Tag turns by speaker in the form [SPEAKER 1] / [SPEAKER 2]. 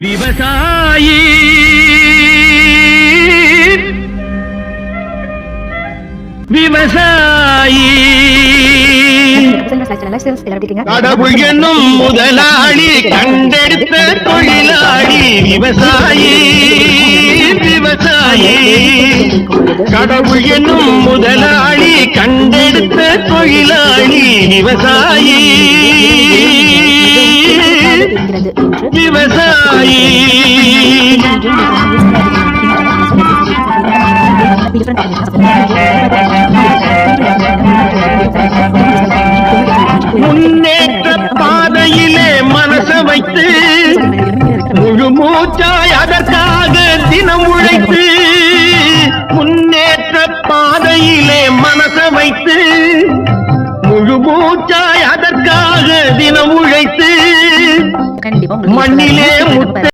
[SPEAKER 1] விவசாயி விவசாயி கடவுள் என்னும் முதலாளி கண்டெடுத்த தொழிலாளி விவசாயி விவசாயி கடவுள் என்னும் முதலாளி கண்டெடுத்த தொழிலாளி விவசாயி விவசாயி முன்னேற்ற பாதையிலே மனச வைத்து முழு மூச்சாய் அதற்காக தினம் உழைத்து முன்னேற்ற பாதையிலே மனச வைத்து முழு மூச்சாய் அதற்காக தினம் உழைத்து மண்ணிலே முத்த